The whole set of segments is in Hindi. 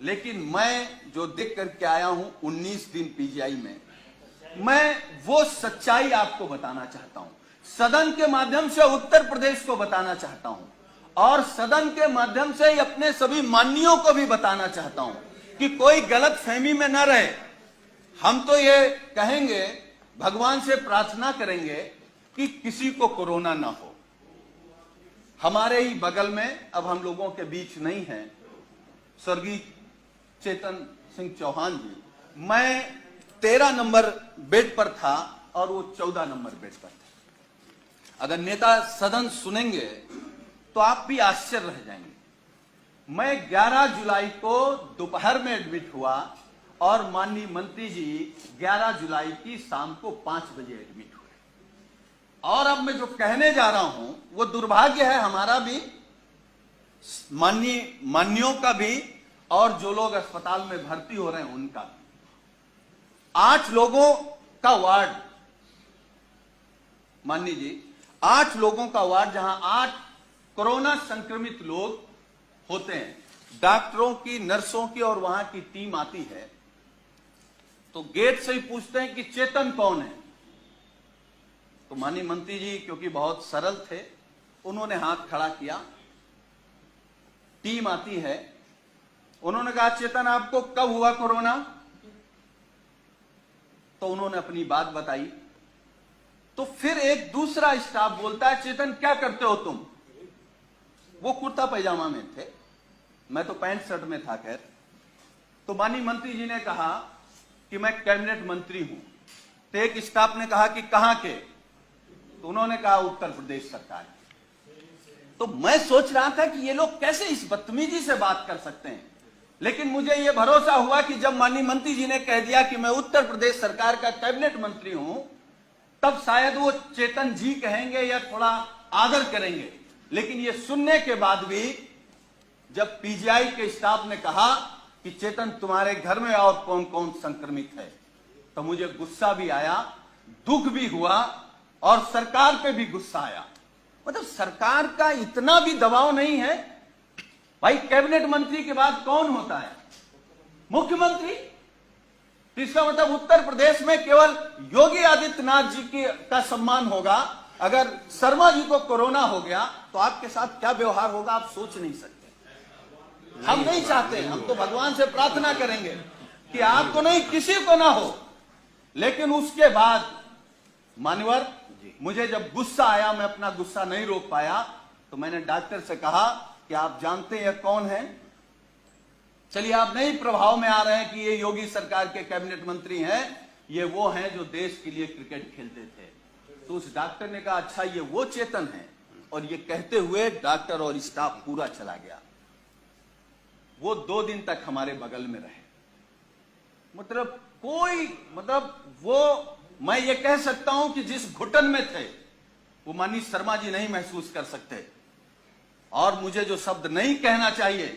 लेकिन मैं जो देख करके आया हूं 19 दिन पीजीआई में, मैं वो सच्चाई आपको बताना चाहता हूं, सदन के माध्यम से उत्तर प्रदेश को बताना चाहता हूं और सदन के माध्यम से अपने सभी माननीयों को भी बताना चाहता हूं कि कोई गलत फहमी में न रहे। हम तो ये कहेंगे, भगवान से प्रार्थना करेंगे कि किसी को कोरोना ना हो। हमारे ही बगल में, अब हम लोगों के बीच नहीं है, स्वर्गीय चेतन सिंह चौहान जी, मैं 13 नंबर बेड पर था और वो 14 नंबर बेड पर था। अगर नेता सदन सुनेंगे तो आप भी आश्चर्य रह जाएंगे। मैं 11 जुलाई को दोपहर में एडमिट हुआ और माननीय मंत्री जी 11 जुलाई की शाम को 5 बजे एडमिट हुए। और अब मैं जो कहने जा रहा हूं वो दुर्भाग्य है हमारा भी, माननीयों का भी, और जो लोग अस्पताल में भर्ती हो रहे हैं उनका भी। 8 लोगों का वार्ड, माननीय जी, 8 लोगों का वार्ड, जहां 8 कोरोना संक्रमित लोग होते हैं। डॉक्टरों की, नर्सों की और वहां की टीम आती है तो गेट से ही पूछते हैं कि चेतन कौन है। तो माननीय मंत्री जी क्योंकि बहुत सरल थे, उन्होंने हाथ खड़ा किया। टीम आती है, उन्होंने कहा चेतन आपको कब हुआ कोरोना? तो उन्होंने अपनी बात बताई। तो फिर एक दूसरा स्टाफ बोलता है चेतन क्या करते हो तुम? वो कुर्ता पैजामा में थे, मैं तो पैंट शर्ट में था। खैर, तो माननीय मंत्री जी ने कहा कि मैं कैबिनेट मंत्री हूं। तो एक स्टाफ ने कहा कि कहां के? तो उन्होंने कहा उत्तर प्रदेश सरकार। तो मैं सोच रहा था कि ये लोग कैसे इस बदतमीजी से बात कर सकते हैं, लेकिन मुझे यह भरोसा हुआ कि जब माननीय मंत्री जी ने कह दिया कि मैं उत्तर प्रदेश सरकार का कैबिनेट मंत्री हूं, तब शायद वो चेतन जी कहेंगे या थोड़ा आदर करेंगे। लेकिन ये सुनने के बाद भी जब पीजीआई के स्टाफ ने कहा कि चेतन तुम्हारे घर में और कौन कौन संक्रमित है, तो मुझे गुस्सा भी आया, दुख भी हुआ और सरकार पे भी गुस्सा आया। मतलब सरकार का इतना भी दबाव नहीं है भाई। कैबिनेट मंत्री के बाद कौन होता है? मुख्यमंत्री। इसका मतलब उत्तर प्रदेश में केवल योगी आदित्यनाथ जी का सम्मान होगा। अगर शर्मा जी को कोरोना हो गया तो आपके साथ क्या व्यवहार होगा आप सोच नहीं सकते। हम नहीं चाहते, हम तो भगवान से प्रार्थना करेंगे कि आपको नहीं, किसी को ना हो। लेकिन उसके बाद मान्यवर, मुझे जब गुस्सा आया, मैं अपना गुस्सा नहीं रोक पाया, तो मैंने डॉक्टर से कहा कि आप जानते हैं कौन है? चलिए आप नहीं प्रभाव में आ रहे हैं कि ये योगी सरकार के कैबिनेट मंत्री हैं, ये वो हैं जो देश के लिए क्रिकेट खेलते थे। तो उस डॉक्टर ने कहा अच्छा ये वो चेतन है, और ये कहते हुए डॉक्टर और स्टाफ पूरा चला गया। वो 2 दिन तक हमारे बगल में रहे। वो मैं ये कह सकता हूं कि जिस घुटन में थे वो माननीय शर्मा जी नहीं महसूस कर सकते। और मुझे जो शब्द नहीं कहना चाहिए,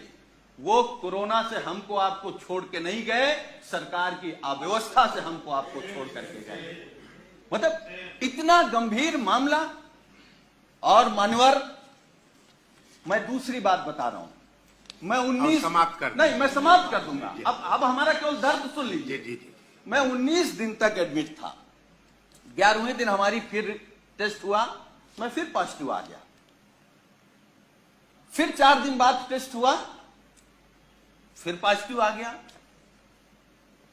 वो कोरोना से हमको आपको छोड़ के नहीं गए, सरकार की अव्यवस्था से हमको आपको छोड़ करके गए। मतलब इतना गंभीर मामला। और मानवर, मैं दूसरी बात बता रहा हूं, मैं 19 समाप्त कर नहीं, मैं समाप्त कर दूंगा। अब हमारा केवल दर्द सुन लीजिए। जी। मैं 19 दिन तक एडमिट था। 11वें दिन हमारी फिर टेस्ट हुआ, मैं फिर पॉजिटिव आ गया। फिर 4 दिन बाद टेस्ट हुआ, फिर पॉजिटिव आ गया।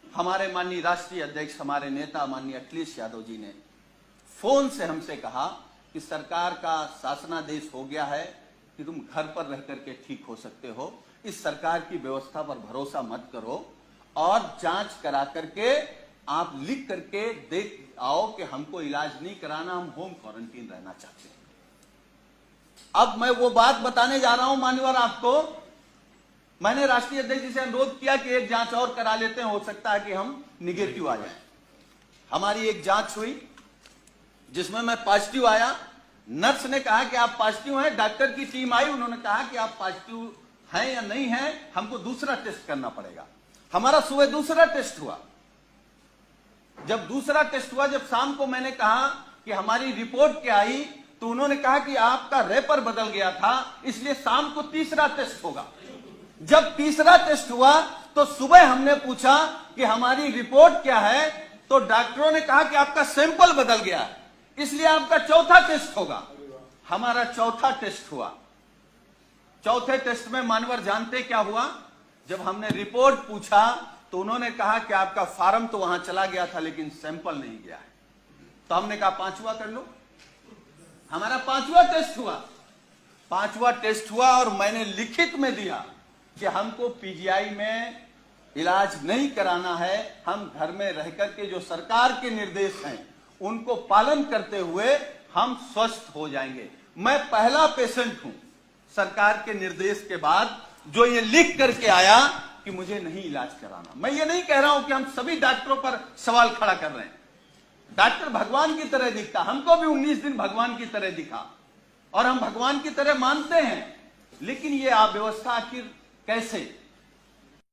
हमारे माननीय राष्ट्रीय अध्यक्ष, हमारे नेता माननीय अखिलेश यादव जी ने फोन से हमसे कहा कि सरकार का शासनादेश हो गया है कि तुम घर पर रह करके ठीक हो सकते हो, इस सरकार की व्यवस्था पर भरोसा मत करो और जांच करा करके आप लिख करके देख आओ कि हमको इलाज नहीं कराना, हम होम क्वारंटीन रहना चाहते हैं। अब मैं वो बात बताने जा रहा हूं मान्यवर आपको। मैंने राष्ट्रीय अध्यक्ष जी से अनुरोध किया कि एक जांच और करा लेते हैं, हो सकता है कि हम निगेटिव आ जाएं। हमारी एक जांच हुई जिसमें मैं पॉजिटिव आया। नर्स ने कहा कि आप पॉजिटिव हैं, डॉक्टर की टीम आई, उन्होंने कहा कि आप पॉजिटिव हैं या नहीं हैं, हमको दूसरा टेस्ट करना पड़ेगा। हमारा सुबह दूसरा टेस्ट हुआ। जब दूसरा टेस्ट हुआ, जब शाम को मैंने कहा कि हमारी रिपोर्ट क्या आई, तो उन्होंने कहा कि आपका रेपर बदल गया था, इसलिए शाम को तीसरा टेस्ट होगा। जब तीसरा टेस्ट हुआ तो सुबह हमने पूछा कि हमारी रिपोर्ट क्या है, तो डॉक्टरों ने कहा कि आपका सैंपल बदल गया है, इसलिए आपका चौथा टेस्ट होगा। हमारा चौथा टेस्ट हुआ। चौथे टेस्ट में मानवर जानते क्या हुआ? जब हमने रिपोर्ट पूछा तो उन्होंने कहा कि आपका फार्म तो वहां चला गया था लेकिन सैंपल नहीं गया है। तो हमने कहा पांचवा कर लो। हमारा पांचवा टेस्ट हुआ। पांचवा टेस्ट हुआ और मैंने लिखित में दिया कि हमको पीजीआई में इलाज नहीं कराना है, हम घर में रह करके जो सरकार के निर्देश हैं उनको पालन करते हुए हम स्वस्थ हो जाएंगे। मैं पहला पेशेंट हूं सरकार के निर्देश के बाद जो ये लिख करके आया कि मुझे नहीं इलाज कराना। मैं ये नहीं कह रहा हूं कि हम सभी डॉक्टरों पर सवाल खड़ा कर रहे हैं। डॉक्टर भगवान की तरह दिखता, हमको भी 19 दिन भगवान की तरह दिखा और हम भगवान की तरह मानते हैं, लेकिन ये अव्यवस्था आखिर कैसे?